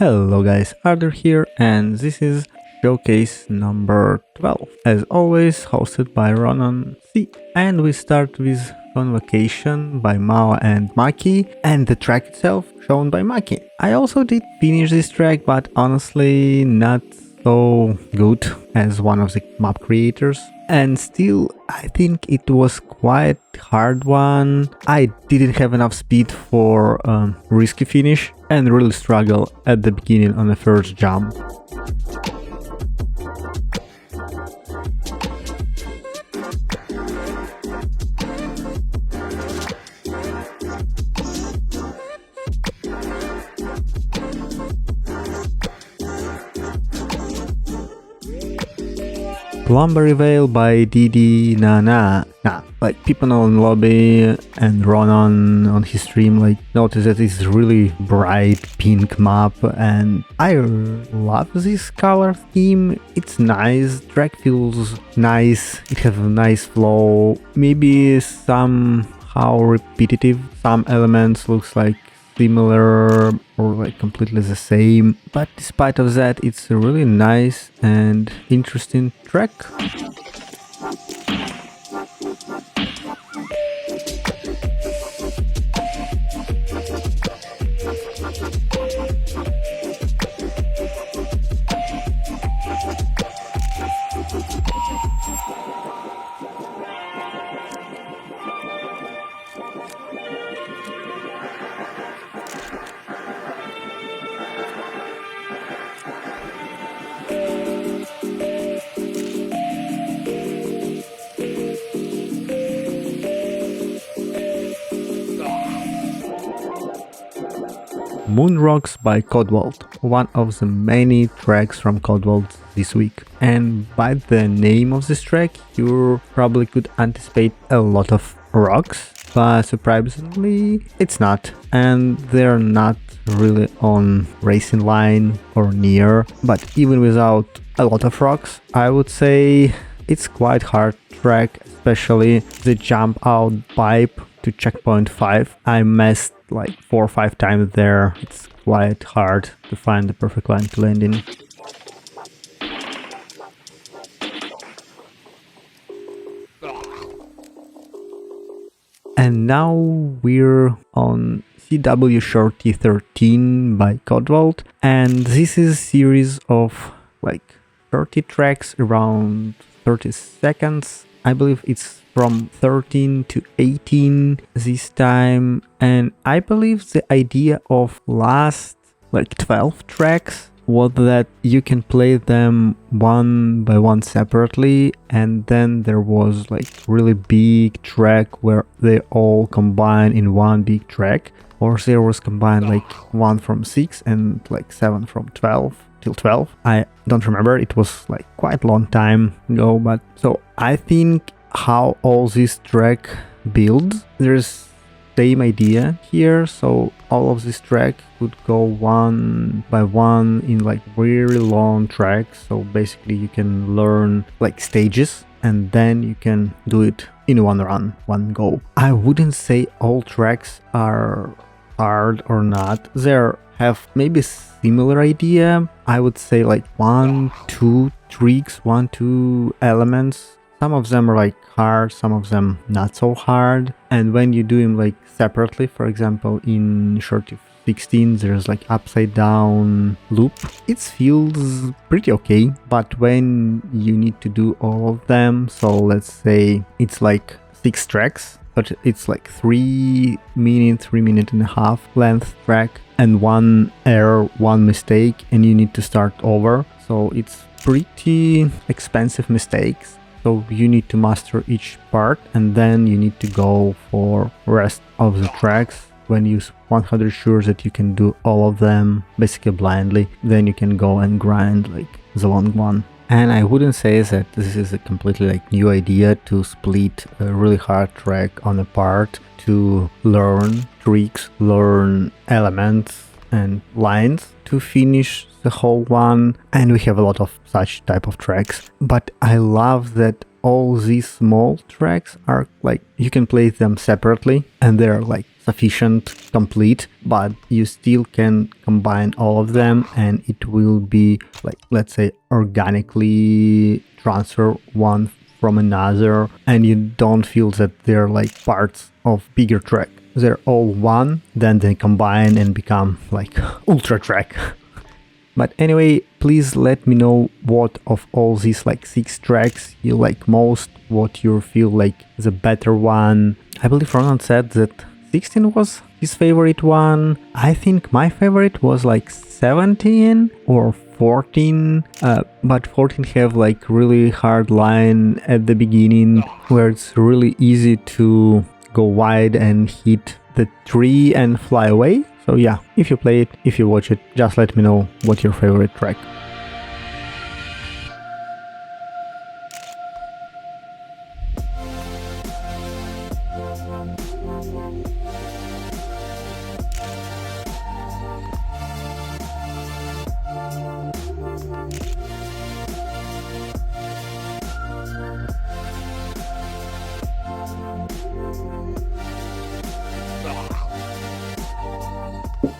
Hello guys, Arthur here, and this is showcase number 12, as always hosted by Ronan C. And we start with Convocation by Mao and Maki, and the track itself shown by Maki. I also did finish this track, but honestly not so good as one of the map creators. And still, I think it was quite hard one. I didn't have enough speed for risky finish and really struggle at the beginning on the first jump. Plumberry Veil by Didi Nana. Like people know in lobby and Ronan on his stream notice that it's really bright pink map, and I love this color scheme. It's nice, track feels nice, it has a nice flow, maybe somehow repetitive, some elements looks like similar or completely the same, but despite of that it's a really nice and interesting track. Moonrocks by Codewalt, one of the many tracks from Codewalt this week. And by the name of this track, you probably could anticipate a lot of rocks, but surprisingly it's not. And they're not really on racing line or near, but even without a lot of rocks, I would say it's quite hard track, especially the jump out pipe to checkpoint 5. I messed like 4 or 5 times there. It's quite hard to find the perfect line to land in. And now we're on CW Shorty 13 by Codewalt, and this is a series of 30 tracks around 30 seconds. I believe it's from 13 to 18 this time, and I believe the idea of last 12 tracks was that you can play them one by one separately, and then there was really big track where they all combine in one big track, or there was combined 1 from 6 and 7 from 12 till 12. I don't remember, it was quite long time ago, but so I think how all this track builds, there's same idea here, so all of this track could go one by one in really long tracks, so basically you can learn stages and then you can do it in one run, one go. I wouldn't say all tracks are hard or not, they have maybe similar idea. I would say 1, 2 tricks, 1, 2 elements. Some of them are hard, some of them not so hard. And when you do them separately, for example, in Shorty 16, there's upside down loop. It feels pretty okay, but when you need to do all of them, so let's say it's 6 tracks, but it's 3 minute, 3.5 minute length track, and 1 error, 1 mistake, and you need to start over. So it's pretty expensive mistakes. So you need to master each part, and then you need to go for rest of the tracks. When you're 100 sure that you can do all of them basically blindly, then you can go and grind the long one. And I wouldn't say that this is a completely new idea to split a really hard track on a part to learn tricks, learn elements and lines to finish the whole one, and we have a lot of such type of tracks. But I love that all these small tracks are you can play them separately, and they're sufficient, complete, but you still can combine all of them and it will be like, let's say, organically transfer one from another, and you don't feel that they're like parts of bigger track. They're all one, then they combine and become like ultra track. But anyway, please let me know what of all these like 6 tracks you like most, what you feel like the better one. I believe Ronan said that 16 was his favorite one. I think my favorite was like 17 or 14, but 14 have like really hard line at the beginning where it's really easy to go wide and hit the tree and fly away. So yeah, if you play it, if you watch it, just let me know what's your favorite track.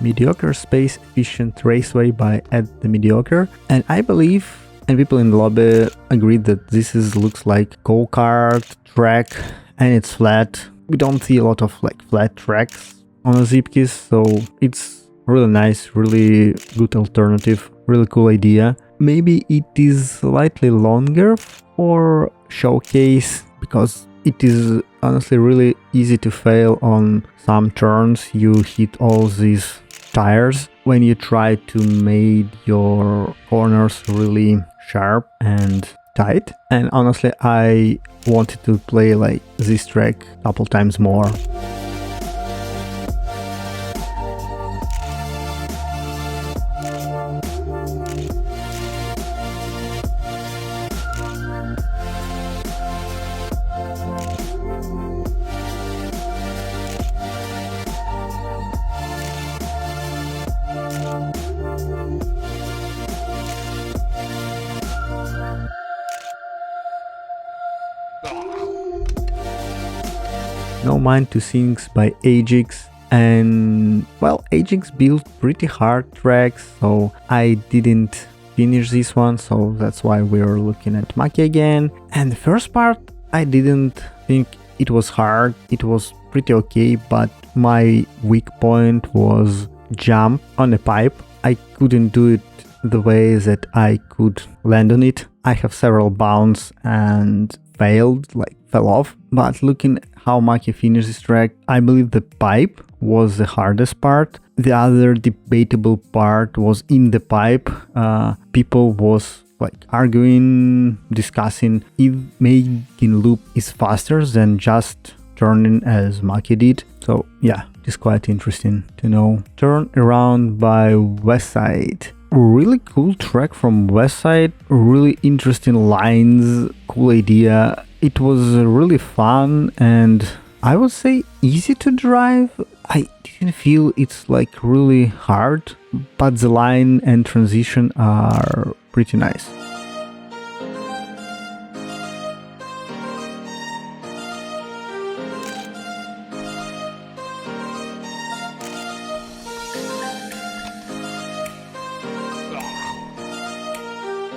Mediocre Space Efficient Raceway by Ed the Mediocre, and I believe, and people in the lobby agreed that this looks like go-kart track and it's flat. We don't see a lot of like flat tracks on a Zeepkist, so it's really nice, really good alternative, really cool idea. Maybe it is slightly longer for showcase because it is honestly really easy to fail on some turns. You hit all these tires when you try to make your corners really sharp and tight. And honestly, I wanted to play like this track a couple times more. No Mind to Things by Ajax, and well, Ajax built pretty hard tracks, so I didn't finish this one, so that's why we're looking at Maki again. And the first part, I didn't think it was hard, it was pretty okay, but my weak point was jump on a pipe. I couldn't do it the way that I could land on it. I have several bounds and failed, like fell off, but looking how Maki finished this track, I believe the pipe was the hardest part. The other debatable part was in the pipe. People was like arguing, discussing if making loop is faster than just turning as Maki did. So yeah, it's quite interesting to know. Turn Around by Westside. Really cool track from Westside, really interesting lines, cool idea. It was really fun and I would say easy to drive. I didn't feel it's like really hard, but the line and transition are pretty nice.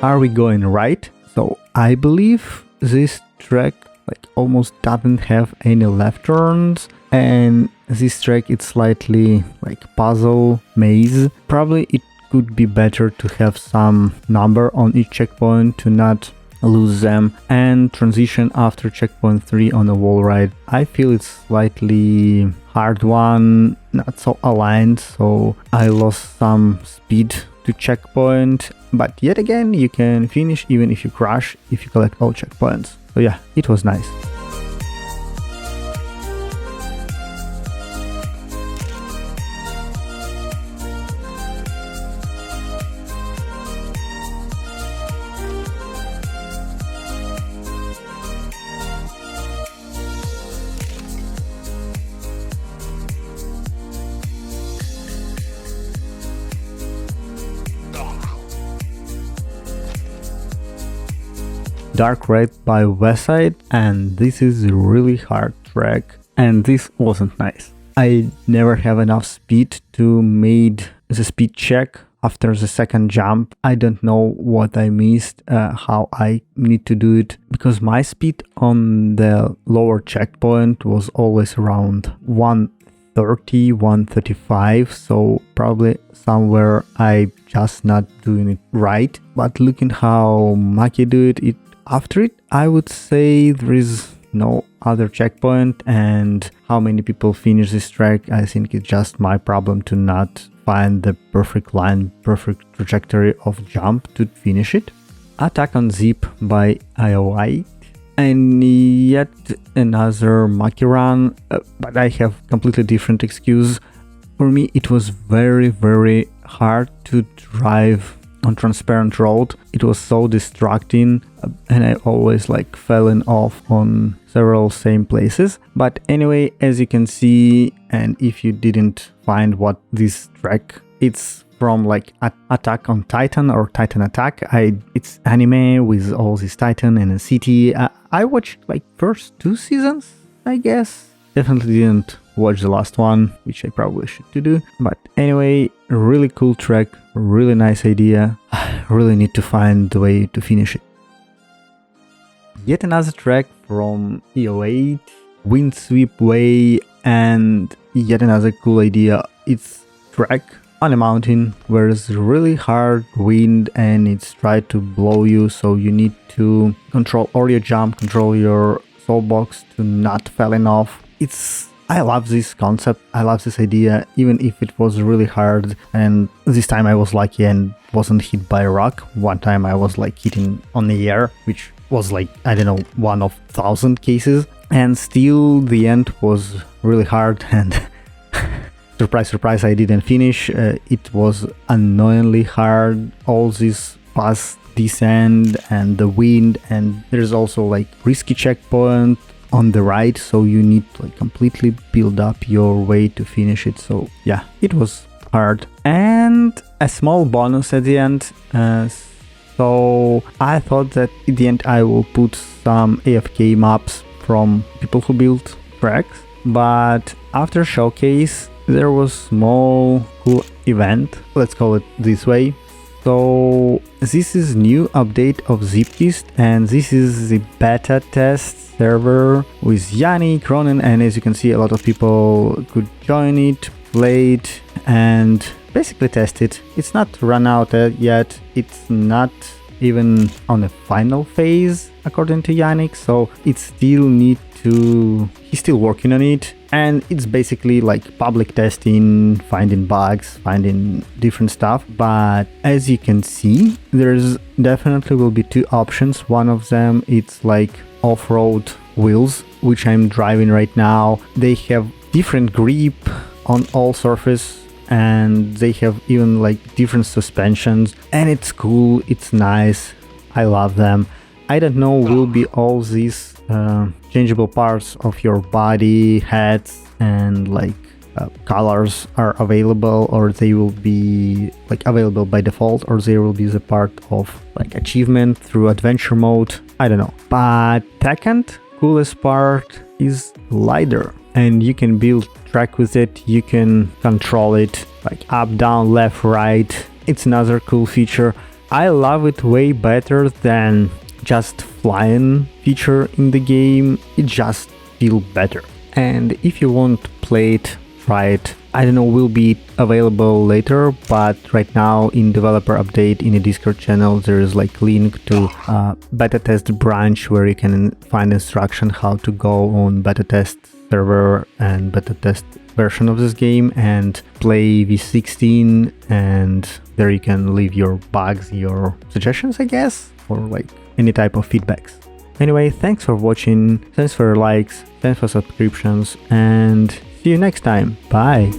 Are we going right? So I believe this track like almost doesn't have any left turns, and this track it's slightly like puzzle maze. Probably it could be better to have some number on each checkpoint to not lose them, and transition after checkpoint 3 on a wall ride. I feel it's slightly hard one, not so aligned, so I lost some speed to checkpoint, but yet again you can finish even if you crash if you collect all checkpoints. So yeah, it was nice. Dark Red by Westside, and this is a really hard track, and this wasn't nice. I never have enough speed to made the speed check after the second jump. I don't know what I missed, how I need to do it, because my speed on the lower checkpoint was always around 130, 135, so probably somewhere I just not doing it right. But looking how Maki do it, after it, I would say there is no other checkpoint, and how many people finish this track, I think it's just my problem to not find the perfect line, perfect trajectory of jump to finish it. Attack on Zip by IO8, and yet another Maki run, but I have completely different excuse. For me, it was very, very hard to drive on transparent road. It was so distracting, and I always like falling off on several same places. But anyway, as you can see, and if you didn't find what this track, it's from like Attack on Titan or Titan Attack. It's anime with all this Titan and a city. I watched like first 2 seasons, I guess. Definitely didn't watch the last one, which I probably should do. But anyway, really cool track, really nice idea. Really need to find the way to finish it. Yet another track from EO8, Wind Sweep Way, and yet another cool idea. It's track on a mountain where there's really hard wind and it's tried to blow you, so you need to control all your jump, control your soul box to not falling off. I love this concept, I love this idea, even if it was really hard, and this time I was lucky and wasn't hit by a rock. One time I was like hitting on the air, which was like, I don't know, 1 of 1,000 cases, and still the end was really hard, and surprise, surprise, I didn't finish. It was annoyingly hard, all this fast descent and the wind, and there's also like risky checkpoint on the right, so you need to like completely build up your way to finish it. So yeah, it was hard. And a small bonus at the end, so I thought that at the end I will put some AFK maps from people who built tracks, but after showcase there was small cool event, let's call it this way. So this is new update of Zeepkist, and this is the beta test server with Yannick, Ronan, and as you can see, a lot of people could join it, play it, and basically test it. It's not run out yet, it's not even on a final phase according to Yannick, so it still need to, he's still working on it, and it's basically like public testing, finding bugs, finding different stuff. But as you can see, there's definitely will be 2 options. One of them, it's like off-road wheels, which I'm driving right now. They have different grip on all surface, and they have even like different suspensions, and it's cool, it's nice, I love them. I don't know, will be all these changeable parts of your body, heads, and like colors are available, or they will be like available by default, or they will be the part of like achievement through adventure mode. I don't know. But second coolest part is LiDAR, and you can build track with it, you can control it like up, down, left, right. It's another cool feature. I love it way better than just flying feature in the game. It just feels better. And if you want to play it, try it. I don't know, will be available later, but right now in developer update in the Discord channel there is like link to beta test branch where you can find instruction how to go on beta test server and beta test version of this game and play V16, and there you can leave your bugs, your suggestions, I guess, or like any type of feedbacks. Anyway, thanks for watching, thanks for your likes, thanks for subscriptions, and see you next time. Bye!